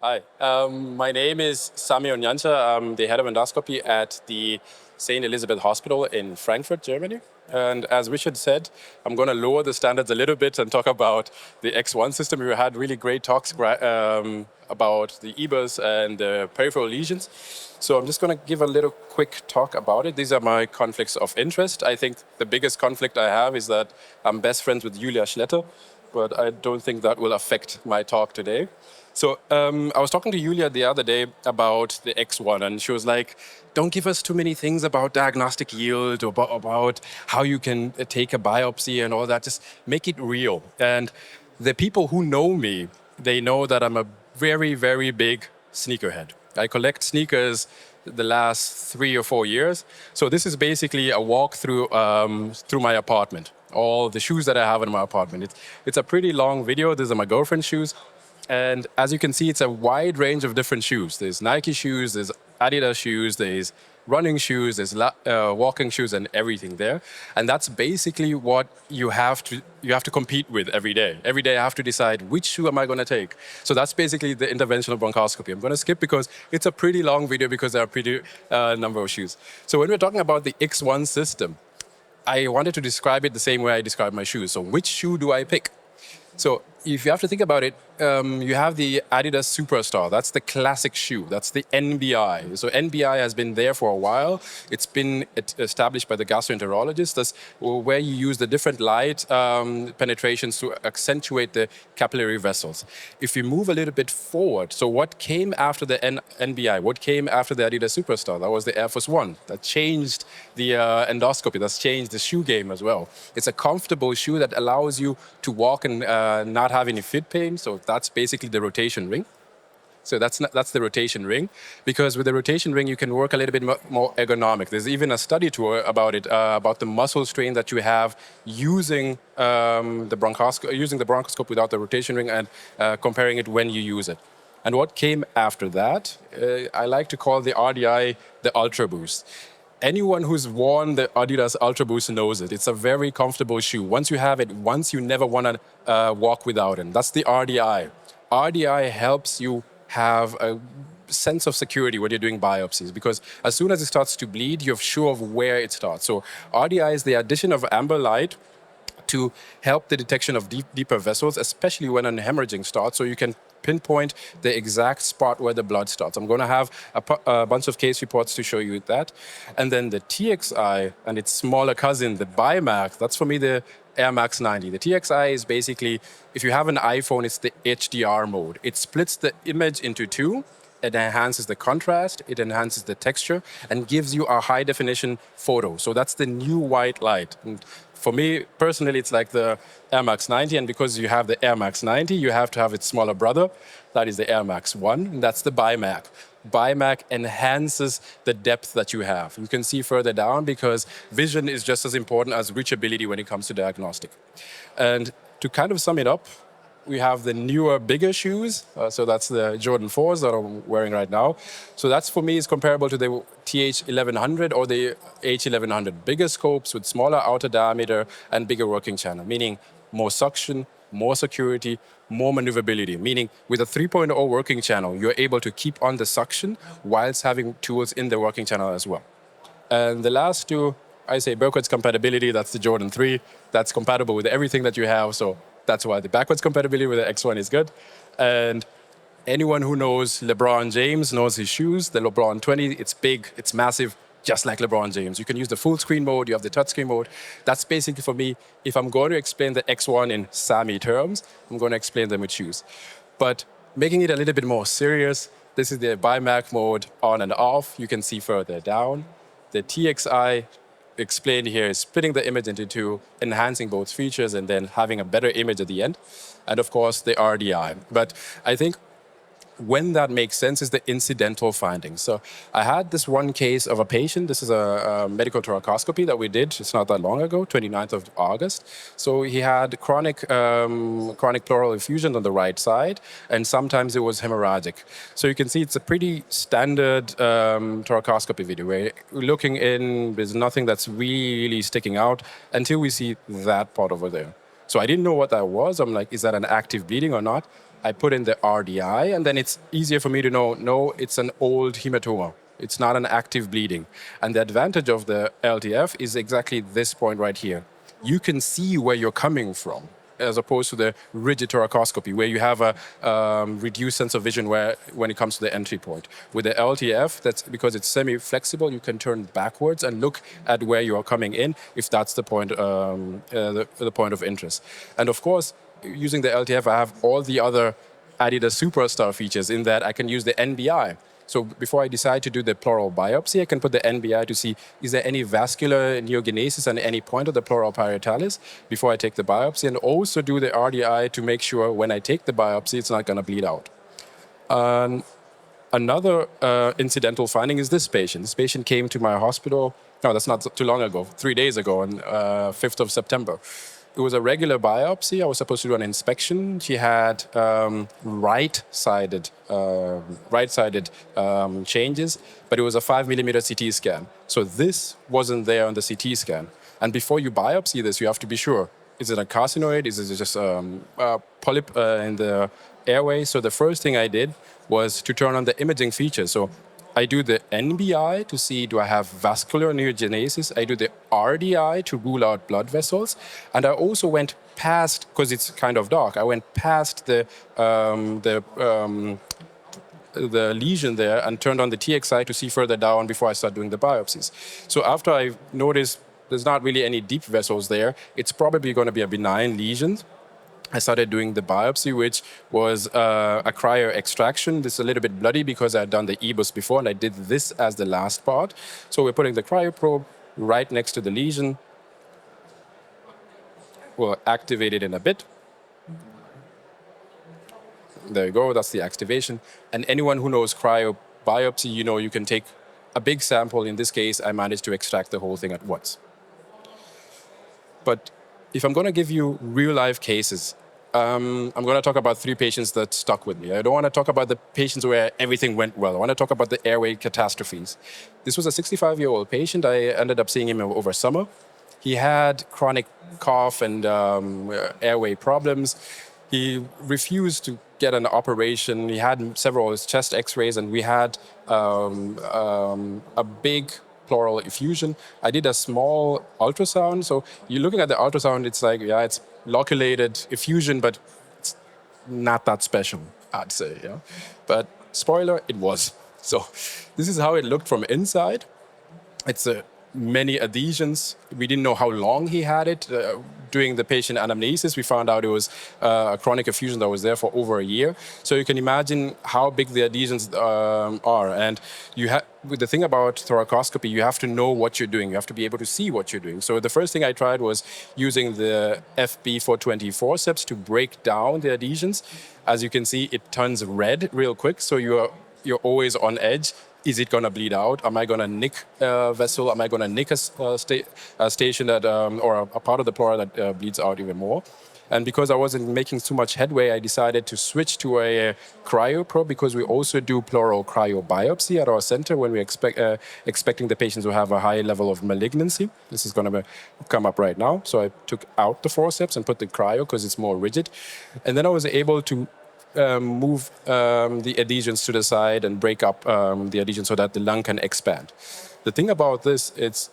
Hi, my name is Sammy Onyancha. I'm the head of endoscopy at the St. Elizabeth Hospital in Frankfurt, Germany. And as Richard said, I'm going to lower the standards a little bit and talk about the X1 system. We had really great talks about the EBUS and the peripheral lesions. So I'm just going to give a little quick talk about it. These are my conflicts of interest. I think the biggest conflict I have is that I'm best friends with Julia Schletter, but I don't think that will affect my talk today. So I was talking to Julia the other day about the X1, and she was like, don't give us too many things about diagnostic yield or about how you can take a biopsy and all that. Just make it real. And the people who know me, they know that I'm a very, very big sneakerhead. I collect sneakers the last 3 or 4 years. So this is basically a walk through my apartment, all the shoes that I have in my apartment. It's a pretty long video. These are my girlfriend's shoes. And as you can see, it's a wide range of different shoes. There's Nike shoes, there's Adidas shoes, there's running shoes, there's walking shoes, and everything there. And that's basically what you have to compete with every day. Every day I have to decide which shoe am I going to take. So that's basically the interventional bronchoscopy. I'm going to skip because it's a pretty long video because there are pretty number of shoes. So when we're talking about the X1 system, I wanted to describe it the same way I describe my shoes. So which shoe do I pick? So if you have to think about it, you have the Adidas Superstar. That's the classic shoe. That's the NBI. So NBI has been there for a while. It's been established by the gastroenterologist. That's where you use the different light penetrations to accentuate the capillary vessels. If you move a little bit forward, so what came after the NBI? What came after the Adidas Superstar? That was the Air Force One. That changed the endoscopy. That's changed the shoe game as well. It's a comfortable shoe that allows you to walk and not have any foot pain. So that's basically the rotation ring. So that's the rotation ring, because with the rotation ring you can work a little bit more ergonomic. There's even a study tour about it, about the muscle strain that you have using the bronchoscope without the rotation ring and comparing it when you use it. And what came after that, I like to call the RDI the Ultra Boost. Anyone who's worn the Adidas Ultra Boost knows it. It's a very comfortable shoe. Once you have it, once you never want to walk without it. That's the RDI. RDI helps you have a sense of security when you're doing biopsies, because as soon as it starts to bleed, you're sure of where it starts. So RDI is the addition of amber light to help the detection of deeper vessels, especially when an hemorrhaging starts, so you can pinpoint the exact spot where the blood starts. I'm going to have a bunch of case reports to show you that. And then the TXI and its smaller cousin, the BIMAC, that's for me the Air Max 90. The TXI is basically, if you have an iPhone, it's the HDR mode. It splits the image into two. It enhances the contrast, it enhances the texture, and gives you a high definition photo. So that's the new white light. And for me, personally, it's like the Air Max 90, and because you have the Air Max 90, you have to have its smaller brother. That is the Air Max 1, and that's the BIMAC. BIMAC enhances the depth that you have. You can see further down because vision is just as important as reachability when it comes to diagnostic. And to kind of sum it up, we have the newer, bigger shoes. So that's the Jordan 4s that I'm wearing right now. So that's, for me, is comparable to the TH1100 or the H1100. Bigger scopes with smaller outer diameter and bigger working channel, meaning more suction, more security, more maneuverability, meaning with a 3.0 working channel, you're able to keep on the suction whilst having tools in the working channel as well. And the last two, I say backwards compatibility, that's the Jordan 3. That's compatible with everything that you have. So that's why the backwards compatibility with the X1 is good. And anyone who knows LeBron James knows his shoes. The LeBron 20, it's big, it's massive, just like LeBron James. You can use the full screen mode, you have the touch screen mode. That's basically, for me, if I'm going to explain the X1 in Sammy terms, I'm going to explain them with shoes. But making it a little bit more serious, this is the BIMAC mode on and off. You can see further down. The TXI explained here is splitting the image into two, enhancing both features, and then having a better image at the end. And of course, the RDI. But I think when that makes sense is the incidental findings. So I had this one case of a patient. This is a medical Thoracoscopy that we did. It's not that long ago, 29th of August. So he had chronic pleural effusion on the right side, and sometimes it was hemorrhagic. So you can see it's a pretty standard Thoracoscopy video where we're looking in, there's nothing that's really sticking out until we see that part over there. So I didn't know what that was. I'm like, is that an active bleeding or not? I put in the RDI, and then it's easier for me to know, no, it's an old hematoma. It's not an active bleeding. And the advantage of the LTF is exactly this point right here. You can see where you're coming from, as opposed to the rigid thoracoscopy, where you have a reduced sense of vision when it comes to the entry point. With the LTF, that's because it's semi-flexible, you can turn backwards and look at where you are coming in, if that's the point, the point of interest. And of course, using the LTF, I have all the other Adidas Superstar features in that I can use the NBI. So before I decide to do the pleural biopsy, I can put the NBI to see, is there any vascular neogenesis at any point of the pleural parietalis before I take the biopsy, and also do the RDI to make sure when I take the biopsy, it's not going to bleed out. Another incidental finding is this patient. This patient came to my hospital, no, that's not too long ago, 3 days ago, on 5th of September. It was a regular biopsy. I was supposed to do an inspection. She had right-sided changes, but it was a 5 millimeter CT scan. So this wasn't there on the CT scan. And before you biopsy this, you have to be sure. Is it a carcinoid? Is it just a polyp in the airway? So the first thing I did was to turn on the imaging features. So I do the NBI to see, do I have vascular neogenesis? I do the RDI to rule out blood vessels. And I also went past, because it's kind of dark, I went past the lesion there and turned on the TXI to see further down before I start doing the biopsies. So after I noticed there's not really any deep vessels there, it's probably going to be a benign lesion. I started doing the biopsy, which was a cryo extraction. This is a little bit bloody because I had done the EBUS before, and I did this as the last part. So we're putting the cryo probe right next to the lesion. We'll activate it in a bit. There you go, that's the activation. And anyone who knows cryobiopsy, you know you can take a big sample. In this case, I managed to extract the whole thing at once. But if I'm going to give you real-life cases, I'm going to talk about 3 patients that stuck with me. I don't want to talk about the patients where everything went well. I want to talk about the airway catastrophes. This was a 65-year-old patient. I ended up seeing him over summer. He had chronic cough and airway problems. He refused to get an operation. He had several chest x-rays, and we had a big pleural effusion. I did a small ultrasound. So you're looking at the ultrasound, it's like, yeah, it's loculated effusion, but it's not that special, I'd say. Yeah? But spoiler, it was. So this is how it looked from inside. It's many adhesions. We didn't know how long he had it. Doing the patient anamnesis, we found out it was a chronic effusion that was there for over a year. So you can imagine how big the adhesions are. And the thing about thoracoscopy, you have to know what you're doing. You have to be able to see what you're doing. So the first thing I tried was using the FB420 forceps to break down the adhesions. As you can see, it turns red real quick. So you're always on edge. Is it going to bleed out? Am I going to nick a vessel? Am I going to nick a station that, or a part of the pleura that bleeds out even more? And because I wasn't making too much headway, I decided to switch to a cryo probe, because we also do pleural cryobiopsy at our center when we're expecting the patients to have a high level of malignancy. This is going to come up right now. So I took out the forceps and put the cryo because it's more rigid. And then I was able to move the adhesions to the side and break up the adhesions so that the lung can expand. The thing about this, it's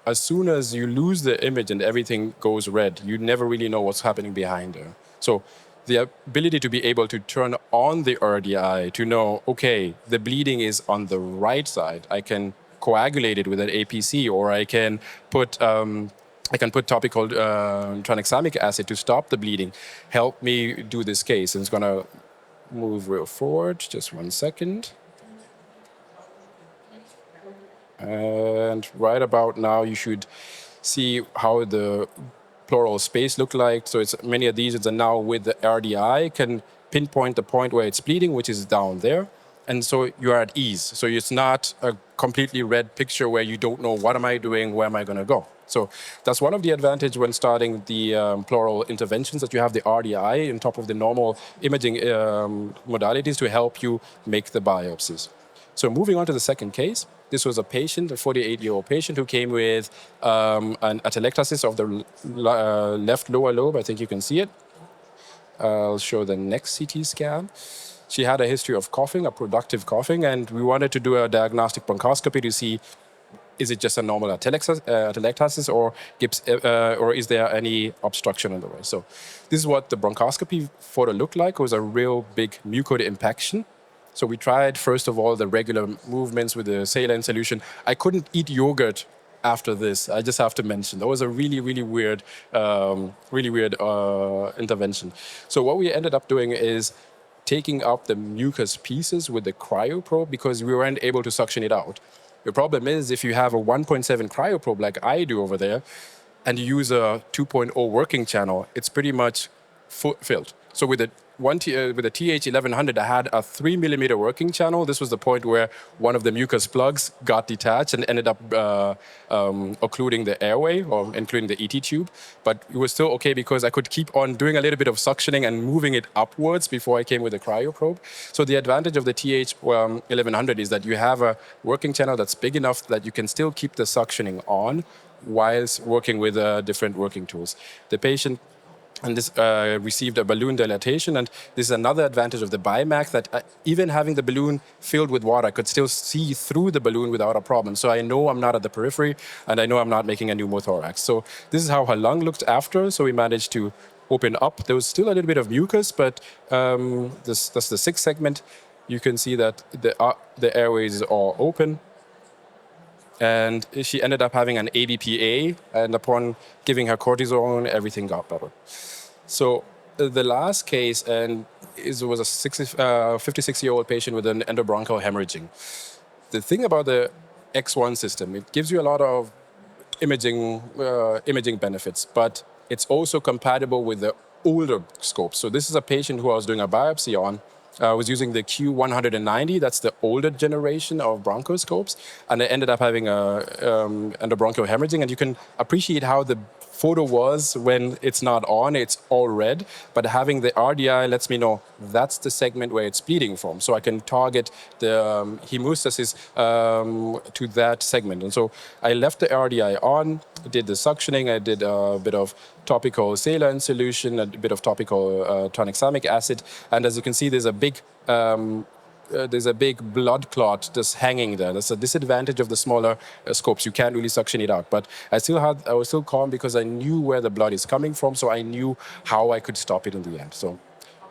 as soon as you lose the image and everything goes red, you never really know what's happening behind there. So the ability to be able to turn on the RDI to know, okay, the bleeding is on the right side. I can coagulate it with an APC, or I can put topical tranexamic acid to stop the bleeding. Help me do this case. And it's going to move real forward. Just 1 second. And right about now, you should see how the pleural space look like. So it's many of these, and now with the RDI, can pinpoint the point where it's bleeding, which is down there. And so you're at ease. So it's not a completely red picture where you don't know, what am I doing, where am I going to go? So that's one of the advantages when starting the pleural interventions, that you have the RDI on top of the normal imaging modalities to help you make the biopsies. So moving on to the second case, this was a patient, a 48-year-old patient, who came with an atelectasis of the left lower lobe. I think you can see it. I'll show the next CT scan. She had a history of coughing, a productive coughing, and we wanted to do a diagnostic bronchoscopy to see is it just a normal atelectasis or is there any obstruction in the way? So this is what the bronchoscopy photo looked like. It was a real big mucoid impaction. So we tried, first of all, the regular movements with the saline solution. I couldn't eat yogurt after this. I just have to mention. That was a really, really weird intervention. So what we ended up doing is taking up the mucus pieces with the cryo probe because we weren't able to suction it out. The problem is if you have a 1.7 cryo probe like I do over there, and you use a 2.0 working channel, it's pretty much filled. So with the TH1100, I had a 3 millimeter working channel. This was the point where one of the mucus plugs got detached and ended up occluding the airway or including the ET tube. But it was still okay because I could keep on doing a little bit of suctioning and moving it upwards before I came with the cryo probe. So the advantage of the TH1100 is that you have a working channel that's big enough that you can still keep the suctioning on whilst working with different working tools. The patient and this received a balloon dilatation, and this is another advantage of the BIMAC, that even having the balloon filled with water, I could still see through the balloon without a problem. So I know I'm not at the periphery, and I know I'm not making a pneumothorax. So this is how her lung looked after. So we managed to open up. There was still a little bit of mucus, but that's the sixth segment. You can see that the airways are all open. And she ended up having an ABPA, and upon giving her cortisone, everything got better. So the last case was a 56-year-old patient with an endobronchial hemorrhaging. The thing about the X1 system, it gives you a lot of imaging benefits, but it's also compatible with the older scopes. So this is a patient who I was doing a biopsy on. I was using the Q190, that's the older generation of bronchoscopes, and I ended up having endobronchial hemorrhaging, and you can appreciate how the photo was when it's not on, it's all red, but having the RDI lets me know that's the segment where it's bleeding from, so I can target the hemostasis to that segment. And so I left the RDI on, did the suctioning, I did a bit of topical saline solution, a bit of topical tranexamic acid, and as you can see, there's a big blood clot just hanging there. That's a disadvantage of the smaller scopes. You can't really suction it out. But I was still calm because I knew where the blood is coming from, so I knew how I could stop it in the end. So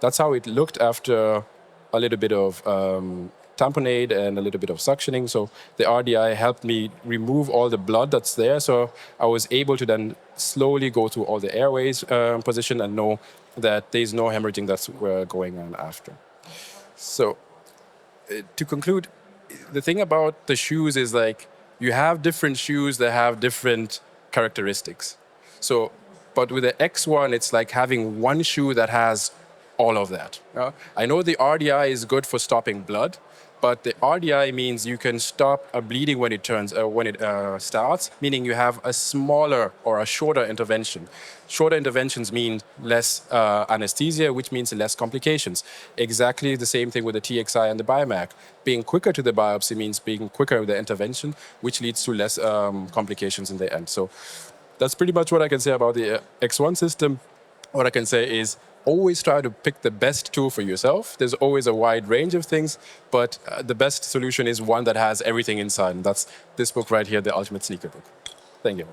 that's how it looked after a little bit of tamponade and a little bit of suctioning. So the RDI helped me remove all the blood that's there. So I was able to then slowly go through all the airways position and know that there's no hemorrhaging that's going on after. So to conclude, the thing about the shoes is like you have different shoes that have different characteristics. So, but with the X1, it's like having one shoe that has all of that. I know the RDI is good for stopping blood, but the RDI means you can stop a bleeding when it starts, meaning you have a smaller or a shorter intervention. Shorter interventions mean less anesthesia, which means less complications. Exactly the same thing with the TXI and the BIMAC. Being quicker to the biopsy means being quicker with the intervention, which leads to less complications in the end. So that's pretty much what I can say about the X1 system. What I can say is always try to pick the best tool for yourself. There's always a wide range of things, but the best solution is one that has everything inside. And that's this book right here, The Ultimate Sneaker Book. Thank you.